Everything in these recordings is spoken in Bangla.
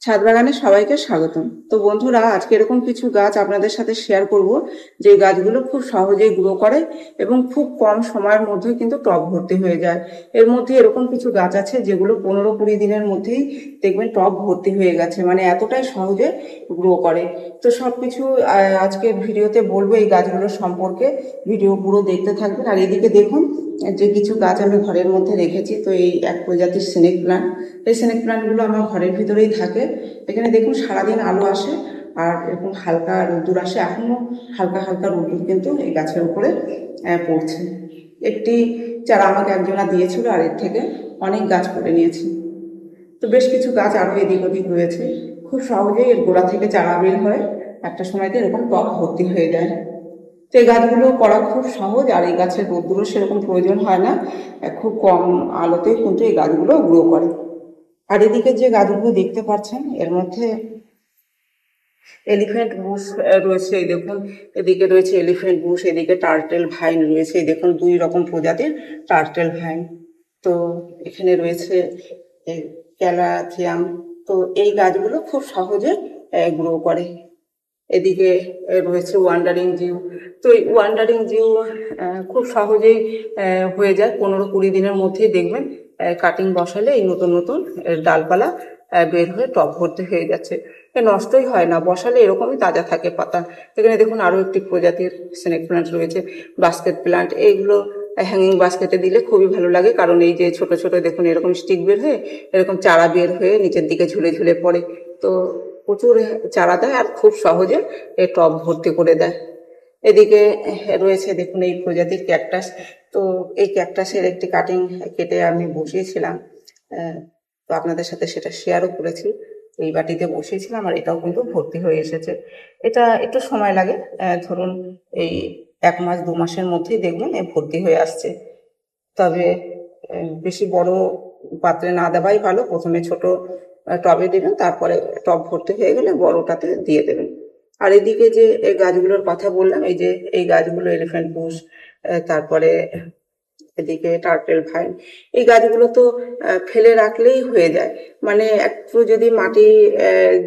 ছাদ বাগানে সবাইকে স্বাগতম। তো বন্ধুরা, আজকে এরকম কিছু গাছ আপনাদের সাথে শেয়ার করব যে গাছগুলো খুব সহজেই গ্রো করে এবং খুব কম সময়ের মধ্যে কিন্তু টব ভর্তি হয়ে যায়। এর মধ্যে এরকম কিছু গাছ আছে যেগুলো 15-20 দিনের মধ্যেই দেখবেন টব ভর্তি হয়ে গেছে, মানে এতটাই সহজে গ্রো করে। তো সবকিছু আজকে ভিডিওতে বলবো এই গাছগুলোর সম্পর্কে। ভিডিও পুরো দেখতে থাকবেন। আর এদিকে দেখুন যে কিছু গাছ আমি ঘরের মধ্যে রেখেছি। তো এই এক প্রজাতির স্নেক প্লান্ট, এই স্নেক প্লান্টগুলো আমার ঘরের ভিতরেই থাকে। এখানে দেখুন সারাদিন আলো আসে আর এরকম হালকা রোদ্দুর আসে। এখনো হালকা হালকা রোদ্দুর কিন্তু এই গাছের উপরে পড়ছে। একটি চারা আমাকে একজনা দিয়েছিল আর এর থেকে অনেক গাছ করে নিয়েছি। তো বেশ কিছু গাছ আরো এদিক ওদিক রয়েছে। খুব সহজেই এর গোড়া থেকে চারা বের হয়, একটা সময়তে এরকম টব ভর্তি হয়ে যায়। তো এই গাছগুলো করা খুব সহজ, আর এই গাছের রোদ্দুরও সেরকম প্রয়োজন হয় না। খুব কম আলোতেই কিন্তু এই গাছগুলো গ্রো করে। আর এদিকে যে গাছগুলো দেখতে পাচ্ছেন এর মধ্যে এলিফ্যান্ট বুশ রয়েছে। এই দেখুন এদিকে রয়েছে এলিফ্যান্ট বুশ, এদিকে টার্টেল ভাইন রয়েছে। এই দেখুন 2 রকম প্রজাতির টার্টেল ভাইন। তো এখানে রয়েছে ক্যালাথিয়াম। তো এই গাছগুলো খুব সহজে গ্রো করে। এদিকে রয়েছে ওয়ান্ডারিং জিউ। তো এই ওয়ান্ডারিং জিউ খুব সহজেই হয়ে যায়, 15-20 দিনের মধ্যেই দেখবেন কাটিং বসালে এই নতুন নতুন ডালপালা বের হয়ে টব ভর্তি হয়ে যাচ্ছে। নষ্টই হয় না, বসালে এরকমই তাজা থাকে পাতা। এখানে দেখুন আরো একটি প্রজাতির স্নেক প্লান্ট রয়েছে, বাস্কেট প্লান্ট। এইগুলো হ্যাঙ্গিং বাস্কেটে দিলে খুবই ভালো লাগে, কারণ এই যে ছোট ছোট দেখুন এরকম স্টিক বের হয়ে এরকম চারা বের হয়ে নিচের দিকে ঝুলে ঝুলে পড়ে। তো প্রচুর চারা দেয় আর খুব সহজে এই টব ভর্তি করে দেয়। এদিকে রয়েছে দেখুন এই প্রজাতির ক্যাকটাস। তো এই ক্যাকটাসের একটি কাটিং কেটে আমি বসিয়েছিলাম, তো আপনাদের সাথে সেটা শেয়ারও করেছি। এই বাটিতে বসিয়েছিলাম আর এটাও কিন্তু ভর্তি হয়ে এসেছে। এটা একটু সময় লাগে, ধরুন এই 1 মাস 2 মাসের মধ্যেই দেখবেন ভর্তি হয়ে আসছে। তবে বেশি বড় পাত্রে না দেওয়াই ভালো, প্রথমে ছোট টবে দেবেন, তারপরে টব ভর্তি হয়ে গেলে বড়টাতে দিয়ে দেবেন। আর এদিকে যে এই গাছগুলোর কথা বললাম, এই যে এই গাছগুলো এলিফ্যান্ট বুশ, তারপরে এদিকে টার্টেল ভাইন। এই গাছগুলো তো ফেলে রাখলেই হয়ে যায়, মানে একটু যদি মাটি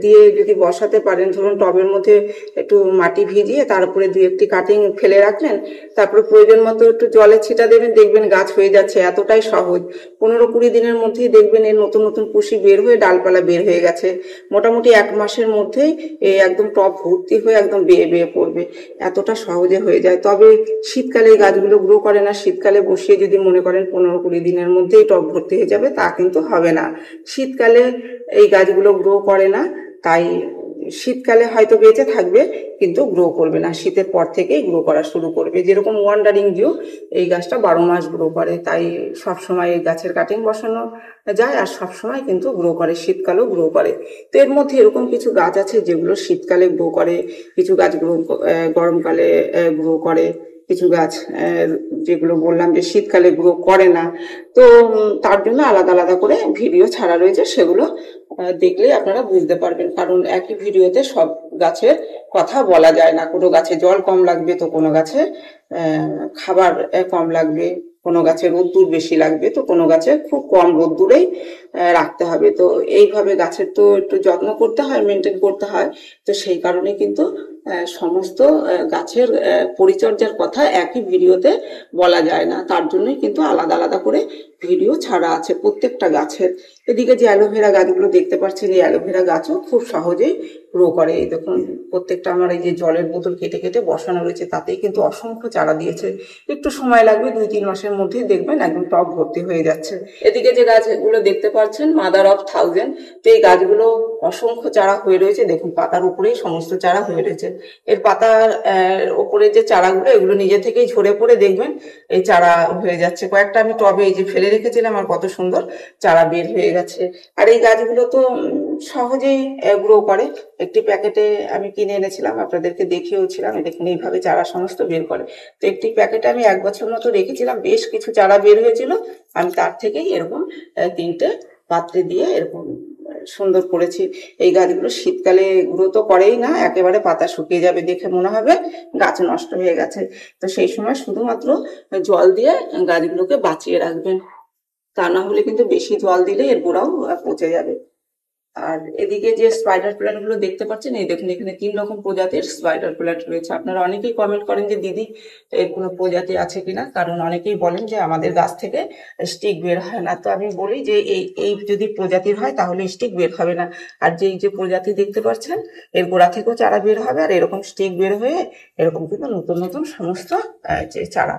দিয়ে যদি বসাতে পারেন, ধরুন টবের মধ্যে একটু মাটি ভিজিয়ে তার উপরে 2-1টি কাটিং ফেলে রাখলেন, তারপরে প্রয়োজন মতো একটু জলের ছিটা দেবেন, দেখবেন গাছ হয়ে যাচ্ছে। এতটাই সহজ, 15-20 দিনের মধ্যেই দেখবেন এর নতুন নতুন কুশি বের হয়ে ডালপালা বের হয়ে গেছে। মোটামুটি 1 মাসের মধ্যেই একদম টব ভর্তি হয়ে একদম বেয়ে বেয়ে পড়বে, এতটা সহজে হয়ে যায়। তবে শীতকালে এই গাছগুলো গ্রো করে না। শীতকালে বসিয়ে যদি মনে করেন 15-20 দিনের মধ্যেই টব ভর্তি হয়ে যাবে, তা কিন্তু হবে না। শীতকালে এই গাছগুলো গ্রো করে না, তাই শীতকালে হয়তো বেঁচে থাকবে কিন্তু গ্রো করবে না। শীতের পর থেকেই গ্রো করা শুরু করবে। যেরকম ওয়ান্ডারিং জিউ, এই গাছটা 12 মাস গ্রো করে, তাই সবসময় এই গাছের কাটিং বসানো যায় আর সবসময় কিন্তু গ্রো করে, শীতকালেও গ্রো করে। তো এর মধ্যে এরকম কিছু গাছ আছে যেগুলো শীতকালে গ্রো করে, কিছু গাছ গরমকালে গ্রো করে, কিছু গাছ যেগুলো বললাম যে শীতকালে গ্রো করে না। তো তার জন্য আলাদা আলাদা করে ভিডিও ছাড়া রয়েছে, সেগুলো দেখলেই আপনারা বুঝতে পারবেন। কারণ একই ভিডিওতে সব গাছের কথা বলা যায় না। কোনো গাছে জল কম লাগবে, তো কোনো গাছে খাবার কম লাগবে, কোনো গাছে রোদ্দুর বেশি লাগবে, তো কোনো গাছে খুব কম রোদ্দুরেই রাখতে হবে। তো এইভাবে গাছের তো একটু যত্ন করতে হয়, মেনটেন করতে হয়। তো সেই কারণে কিন্তু সমস্ত গাছের পরিচর্যার কথা একই ভিডিওতে বলা যায় না, তার জন্যই কিন্তু আলাদা আলাদা করে ভিডিও ছাড়া আছে প্রত্যেকটা গাছের। এদিকে যে অ্যালোভেরা গাছগুলো দেখতে পাচ্ছেন, এই অ্যালোভেরা গাছও খুব সহজেই গ্রো করে। এই দেখুন প্রত্যেকটা আমার এই যে জলের বোতল কেটে কেটে বসানো রয়েছে, তাতেই কিন্তু অসংখ্য চারা দিয়েছে। একটু সময় লাগবে, 2-3 মাসের মধ্যেই দেখবেন একদম টব ভর্তি হয়ে যাচ্ছে। এদিকে যে গাছগুলো দেখতে পাচ্ছেন মাদার অফ থাউজেন্ড, তো এই গাছগুলো অসংখ্য চারা হয়ে রয়েছে। দেখুন পাতার উপরেই সমস্ত চারা হয়ে রয়েছে। এর পাতার ওপরে যে চারাগুলো, এগুলো নিজে থেকেই ঝরে পড়ে দেখবেন এই চারা হয়ে যাচ্ছে। কয়েকটা আমি টবে এই যে ফেলে রেখেছিলাম, আর কত সুন্দর চারা বের হয়ে গেছে। আর এই গাছগুলো তো সহজেই গ্রো করে। একটি প্যাকেটে আমি কিনে এনেছিলাম, আপনাদেরকে দেখিয়েওছিলাম। দেখুন এইভাবে চারা সমস্ত বের করে। তো একটি প্যাকেটে আমি 1 বছর মতো রেখেছিলাম, বেশ কিছু চারা বের হয়েছিল। আমি তার থেকেই এরকম 3টে পাত্রে দিয়ে এরকম সুন্দর করেছি। এই গাছগুলো শীতকালে গ্রো তো করেই না, একেবারে পাতা শুকিয়ে যাবে, দেখে মনে হবে গাছ নষ্ট হয়ে গেছে। তো সেই সময় শুধুমাত্র জল দিয়ে গাছগুলোকে বাঁচিয়ে রাখবেন, তা না হলে কিন্তু বেশি জল দিলে এর গোড়াও পচে যাবে। আর এদিকে যে স্পাইডার প্ল্যান্ট গুলো দেখতে পাচ্ছেন, এই দেখুন এখানে 3 রকম প্রজাতির স্পাইডার প্ল্যান্ট রয়েছে। আপনারা অনেকেই কমেন্ট করেন যে দিদি এর কোনো প্রজাতি আছে কিনা, কারণ অনেকেই বলেন যে আমাদের গাছ থেকে স্টিক বের হয় না। তো আমি বলি যে এই এই যদি প্রজাতির হয় তাহলে স্টিক বের হবে না। আর যে এই যে প্রজাতি দেখতে পাচ্ছেন, এর গোড়া থেকেও চারা বের হবে, আর এরকম স্টিক বের হয়ে এরকম কিন্তু নতুন নতুন সমস্ত যে চারা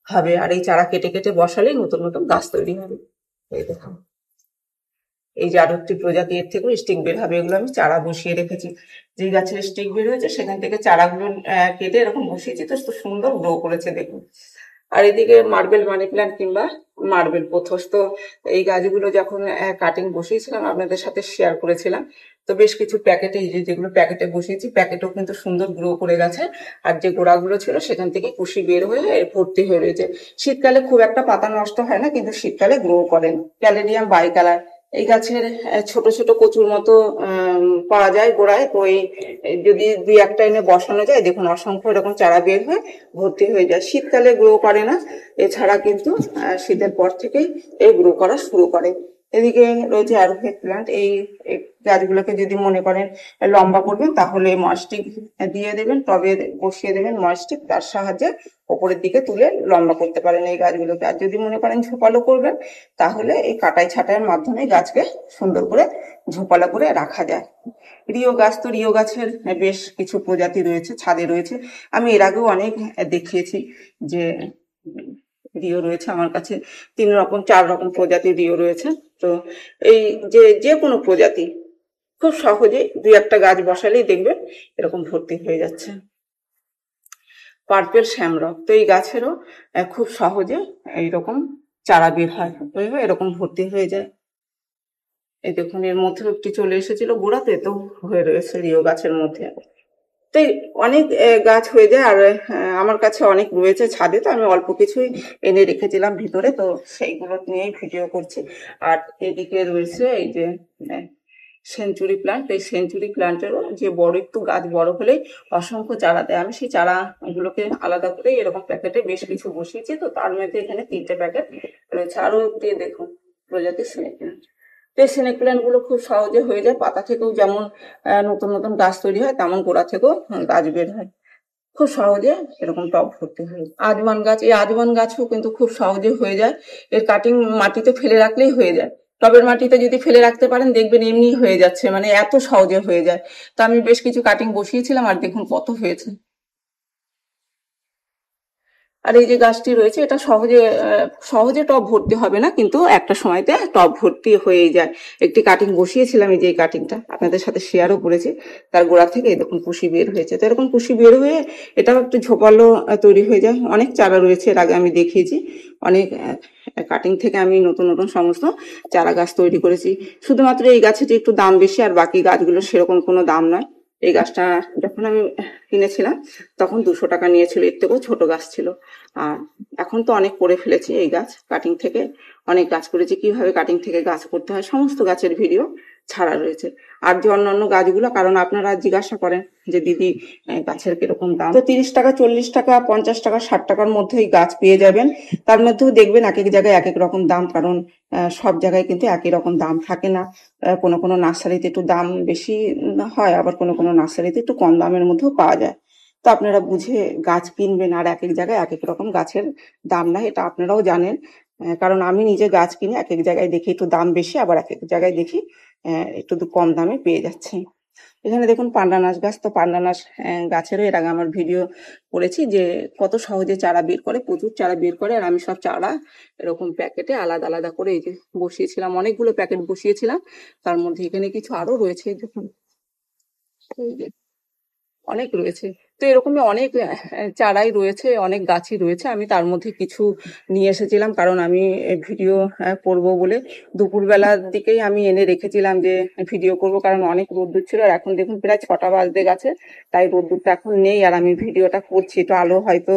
হবে। আর এই চারা কেটে কেটে বসালেই নতুন নতুন গাছ তৈরি হবে। এই দেখুন, এই যে আরো একটি প্রজাতি, এর থেকেও স্টিক বের হবে। এগুলো আমি চারা বসিয়ে রেখেছি। যে গাছের স্টিক বের হয়েছে সেখান থেকে চারাগুলো কেটে এরকম বসিয়েছি, তো সুন্দর গ্রো করেছে দেখুন। আর এদিকে মার্বেল মানি প্ল্যান্ট কিংবা মার্বেল পোথস, তো এই গাছগুলো যখন কাটিং বসিয়েছিলাম আপনাদের সাথে শেয়ার করেছিলাম। তো বেশ কিছু প্যাকেটে, এই যে যেগুলো প্যাকেটে বসিয়েছি, প্যাকেটেও কিন্তু সুন্দর গ্রো করে গেছে। আর যে গোড়াগুলো ছিল সেখান থেকে কুশি বের হয়ে ভর্তি হয়ে রয়েছে। শীতকালে খুব একটা পাতা নষ্ট হয় না, কিন্তু শীতকালে গ্রো করেন। ক্যালেডিয়াম বাই কালার, এই গাছের ছোট ছোট কচুর মতো পাওয়া যায় গোড়ায়। তো এই যদি 2-1টা এনে বসানো যায়, দেখুন অসংখ্য এরকম চারা বের হয়ে ভর্তি হয়ে যায়। শীতকালে গ্রো করে না, এছাড়া কিন্তু শীতের পর থেকেই এই গ্রো করা শুরু করে। এদিকে রয়েছে অ্যারোহেড প্ল্যান্ট। এই গাছগুলোকে যদি মনে করেন লম্বা করবেন, তাহলে ময়েস্টিক দিয়ে দেবেন, টবে বসিয়ে দেবেন ময়েস্টিক, তার সাহায্যে ওপরের দিকে তুলে লম্বা করতে পারেন এই গাছগুলোকে। আর যদি মনে করেন ঝোপালো করবেন, তাহলে এই কাটাই ছাঁটাইয়ের মাধ্যমে গাছকে সুন্দর করে ঝোপালো করে রাখা যায়। রিও গাছ, তো রিও গাছের বেশ কিছু প্রজাতি রয়েছে, ছাদে রয়েছে। আমি এর আগেও অনেক দেখিয়েছি যে রিও রয়েছে আমার কাছে 3 রকম 4 রকম প্রজাতির রিও রয়েছে। তো এই যে যে কোনো প্রজাতি খুব সহজেই 2-1টা গাছ বসালেই দেখবেন এরকম ভর্তি হয়ে যাচ্ছে। পার্পেল শ্যামরক, তো এই গাছেরও খুব সহজে এইরকম চারা বের হয়, এরকম ভর্তি হয়ে যায়। এই দেখুন, এর মধ্যে একটি চলে এসেছিল গোড়াতে, তো হয়ে রয়েছে রিও গাছের মধ্যে। তো অনেক গাছ হয়ে যায়। আর আমার কাছে অনেক রয়েছে ছাদে, তো আমি অল্প কিছুই এনে রেখেছিলাম ভিতরে, তো সেইগুলো নিয়েই ভিডিও করছি। আর এদিকে রয়েছে এই যে সেঞ্চুরি প্ল্যান্ট। এই সেঞ্চুরি প্ল্যান্টেরও যে বড় একটু গাছ বড় হলেই অসংখ্য চারা দেয়। আমি সেই চারাগুলোকে আলাদা করে এরকম প্যাকেটে বেশ কিছু বসিয়েছি, তো তার মধ্যে এখানে 3টে প্যাকেট রয়েছে। আরো একটি দেখুন প্রজাতির স্নেক প্ল্যান্ট। তো এই স্নেক প্ল্যান্ট গুলো খুব সহজে হয়ে যায়। পাতা থেকেও যেমন নতুন নতুন গাছ তৈরি হয়, তেমন গোড়া থেকেও গাছ বের হয় খুব সহজে। এরকম টব ভর্তি হয়। আজওয়ান গাছ, এই আজওয়ান গাছও কিন্তু খুব সহজে হয়ে যায়। এর কাটিং মাটিতে ফেলে রাখলেই হয়ে যায়। টবের মাটিতে যদি ফেলে রাখতে পারেন, দেখবেন এমনি হয়ে যাচ্ছে, মানে এত সহজে হয়ে যায়। তো আমি বেশ কিছু কাটিং বসিয়েছিলাম, আর দেখুন কত হয়েছে। আর এই যে গাছটি রয়েছে, এটা সহজে সহজে টব ভর্তি হবে না, কিন্তু একটা সময়তে টব ভর্তি হয়েই যায়। একটি কাটিং বসিয়েছিলাম, এই যে কাটিংটা আপনাদের সাথে শেয়ারও করেছি। তার গোড়া থেকে দেখুন কুশি বের হয়েছে। তো এরকম কুশি বের হয়ে এটাও একটু ঝোপালো তৈরি হয়ে যায়। অনেক চারা রয়েছে, এর আগে আমি দেখিয়েছি। অনেক কাটিং থেকে আমি নতুন নতুন সমস্ত চারা গাছ তৈরি করেছি। শুধুমাত্র এই গাছেটি একটু দাম বেশি, আর বাকি গাছগুলো সেরকম কোনো দাম নয়। এই গাছটা যখন আমি কিনেছিলাম তখন 200 টাকা নিয়েছিল, এর থেকেও ছোট গাছ ছিল। আর এখন তো অনেক করে ফেলেছি এই গাছ, কাটিং থেকে অনেক গাছ করেছি। কিভাবে কাটিং থেকে গাছ করতে হয় সমস্ত গাছের ভিডিও ছাড়া রয়েছে। আর যে অন্যান্য গাছগুলো, কারণ আপনারা জিজ্ঞাসা করেন যে দিদি গাছের কিরকম দাম, তো 30 টাকা, 40 টাকা, 50 টাকা, 60 টাকার মধ্যেই গাছ পেয়ে যাবেন। তার মধ্যেও দেখবেন এক এক জায়গায় এক এক রকম দাম, কারণ সব জায়গায় কিন্তু একই রকম দাম থাকে না। কোনো কোনো নার্সারিতে একটু দাম বেশি হয়, আবার কোনো কোনো নার্সারিতে একটু কম দামের মধ্যেও পাওয়া যায়। তো আপনারা বুঝে গাছ কিনবেন। আর এক এক জায়গায় এক এক রকম গাছের দাম না, এটা আপনারাও জানেন। কারণ আমি নিজে গাছ কিনি, এক এক জায়গায় দেখি একটু দাম বেশি, আবার এক এক জায়গায় দেখি একটু কম দামে পেয়ে যাচ্ছি। এখানে দেখুন পান্ডানাস গাছ। তো পান্ডানাস গাছেরও এর আগে আমার ভিডিও করেছি যে কত সহজে চারা বের করে, প্রচুর চারা বের করে। আর আমি সব চারা এরকম প্যাকেটে আলাদা আলাদা করে এই যে বসিয়েছিলাম, অনেকগুলো প্যাকেট বসিয়েছিলাম। তার মধ্যে এখানে কিছু আরো রয়েছে, দেখুন এই যে অনেক রয়েছে। তো এরকমই অনেক চারাই রয়েছে, অনেক গাছই রয়েছে। আমি তার মধ্যে কিছু নিয়ে এসেছিলাম, কারণ আমি ভিডিও করব বলে দুপুরবেলার দিকেই আমি এনে রেখেছিলাম যে ভিডিও করব, কারণ অনেক রোদ্দুর ছিল। আর এখন দেখুন প্রায় 6টা বাজতে গেছে, তাই রোদ্দুরটা এখন নেই। আর আমি ভিডিওটা করছি, একটু আলো হয়তো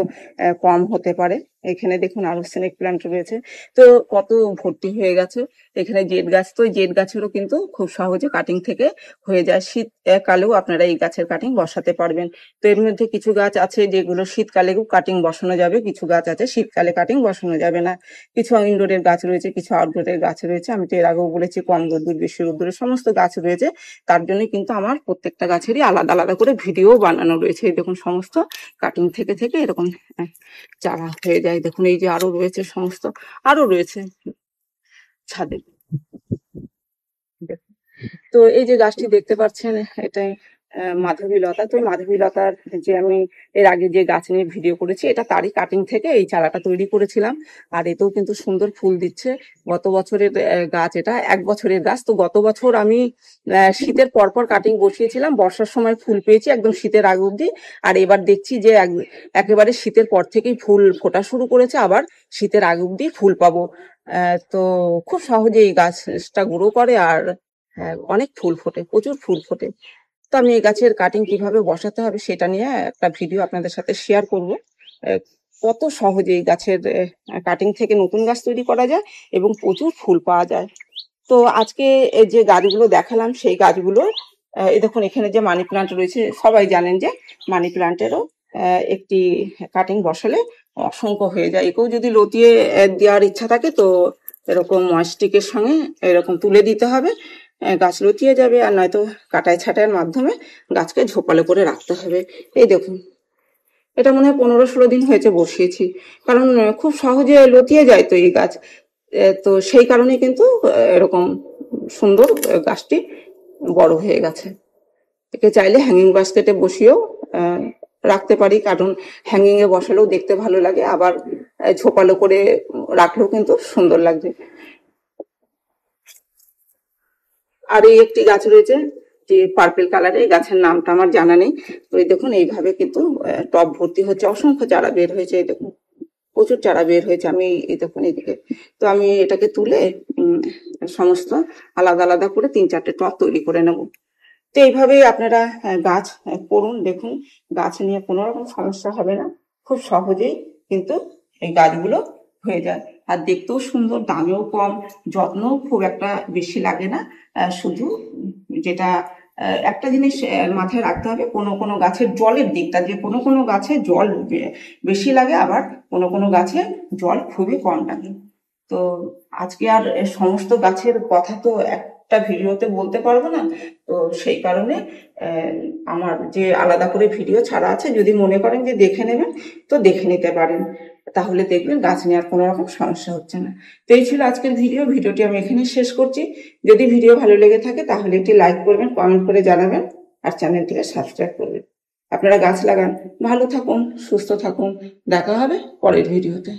কম হতে পারে এখানে দেখুন আরো স্নেক প্ল্যান্ট রয়েছে। তো কত ভর্তি হয়ে গেছে। এখানে জেট গাছ, তো জেট গাছেরও কিন্তু খুব সহজে কাটিং থেকে হয়ে যায়। শীতকালেও আপনারা এই গাছের কাটিং বসাতে পারবেন। তো এর মধ্যে কিছু গাছ আছে যেগুলো শীতকালেও কাটিং বসানো যাবে, কিছু গাছ আছে শীতকালে কাটিং বসানো যাবে না। কিছু ইনডোরের গাছ রয়েছে, কিছু আউটডোরের গাছ রয়েছে। আমি তো এর আগেও বলেছি কম রোদ্দুর বেশি রোদ্দুরের সমস্ত গাছ রয়েছে। তার জন্য কিন্তু আমার প্রত্যেকটা গাছেরই আলাদা আলাদা করে ভিডিও বানানো রয়েছে। এই দেখুন সমস্ত কাটিং থেকে থেকে এরকম চারা হয়ে যায়। দেখুন এই যে আরো রয়েছে, সমস্ত আরো রয়েছে ছাদে। তো এই যে গাছটি দেখতে পাচ্ছেন, এটাই মাধবীলতা। তো মাধবীলতার যে আমি এর আগে যে গাছ নিয়ে ভিডিও করেছি, এটা তারই কাটিং থেকে এই চারাটা তৈরি করেছিলাম। আর এতেও কিন্তু সুন্দর ফুল দিচ্ছে। গত বছরের গাছ, এটা 1 বছরের গাছ। তো গত বছর আমি শীতের পরপর কাটিং বসিয়েছিলাম, বর্ষার সময় ফুল পেয়েছি একদম শীতের আগ অব্দি। আর এবার দেখছি যে একেবারে শীতের পর থেকেই ফুল ফোটা শুরু করেছে, আবার শীতের আগ অব্দি ফুল পাবো। তো খুব সহজে এই গাছটা গ্রো করে, আর অনেক ফুল ফোটে, প্রচুর ফুল ফোটে। তো আমি এই গাছের কাটিং কিভাবে বসাতে হবে সেটা নিয়ে একটা ভিডিও আপনাদের সাথে শেয়ার করব। কত সহজে এই গাছের কাটিং থেকে নতুন গাছ তৈরি করা যায় এবং প্রচুর ফুল পাওয়া যায়। তো আজকে এই যে গাছগুলো দেখালাম, সেই গাছগুলো এই দেখুন এখানে যে মানি প্লান্ট রয়েছে, সবাই জানেন যে মানি প্লান্টেরও একটি কাটিং বসালে অসংখ্য হয়ে যায়। একেও যদি লতিয়ে দেওয়ার ইচ্ছা থাকে তো এরকম ময়স্টিকের সঙ্গে এরকম তুলে দিতে হবে, গাছ লতিয়ে যাবে। আর নয়তো কাটাই ছাটাইয়ের মাধ্যমে গাছকে ঝোপালো করে রাখতে হবে। এই দেখুন এটা মনে হয় 15-16 দিন হয়েছে বসিয়েছি, কারণ খুব সহজে লতিয়ে যায় তো এই গাছ। তো সেই কারণে কিন্তু এরকম সুন্দর গাছটি বড় হয়ে গেছে। একে চাইলে হ্যাঙ্গিং বাস্কেটে বসিয়েও রাখতে পারি, কারণ হ্যাঙ্গিং এ বসালেও দেখতে ভালো লাগে, আবার ঝোপালো করে রাখলেও কিন্তু সুন্দর লাগবে। আর এই একটি গাছ রয়েছে যে পার্পেল কালারের, এই গাছের নামটা আমার জানা নেই। তো এই দেখুন এইভাবে কিন্তু টব ভর্তি হচ্ছে, অসংখ্য চারা বের হয়েছে। এই দেখুন প্রচুর চারা বের হয়েছে। আমি এই দেখুন এইদিকে, তো আমি এটাকে তুলে সমস্ত আলাদা আলাদা করে 3-4টে টব তৈরি করে নেব। তো এইভাবেই আপনারা গাছ করুন, দেখুন গাছ নিয়ে কোনো রকম সমস্যা হবে না, খুব সহজেই কিন্তু এই গাছগুলো হয়ে যায়। আর দেখতেও সুন্দর, দামেও কম, যত্নও খুব একটা বেশি লাগে না। শুধু যেটা একটা জিনিস মাথায় রাখতে হবে, কোনো কোনো গাছের জলের দিকটা, যে কোনো কোনো গাছে জল বেশি লাগে, আবার কোনো কোনো গাছে জল খুবই কম লাগে। তো আজকে আর সমস্ত গাছের কথা তো একটা ভিডিওতে বলতে পারবো না। তো সেই কারণে আমার যে আলাদা করে ভিডিও ছাড়া আছে, যদি মনে করেন যে দেখে নেবেন তো দেখে নিতে পারেন, তাহলে দেখবেন গাছ নিয়ে আর কোনো রকম সমস্যা হচ্ছে না। তো এই ছিল আজকের ভিডিওটি আমি এখানে শেষ করছি। যদি ভিডিও ভালো লেগে থাকে তাহলে একটি লাইক করবেন, কমেন্ট করে জানাবেন, আর চ্যানেলটিকে সাবস্ক্রাইব করবেন। আপনারা গাছ লাগান, ভালো থাকুন, সুস্থ থাকুন। দেখা হবে পরের ভিডিওতে।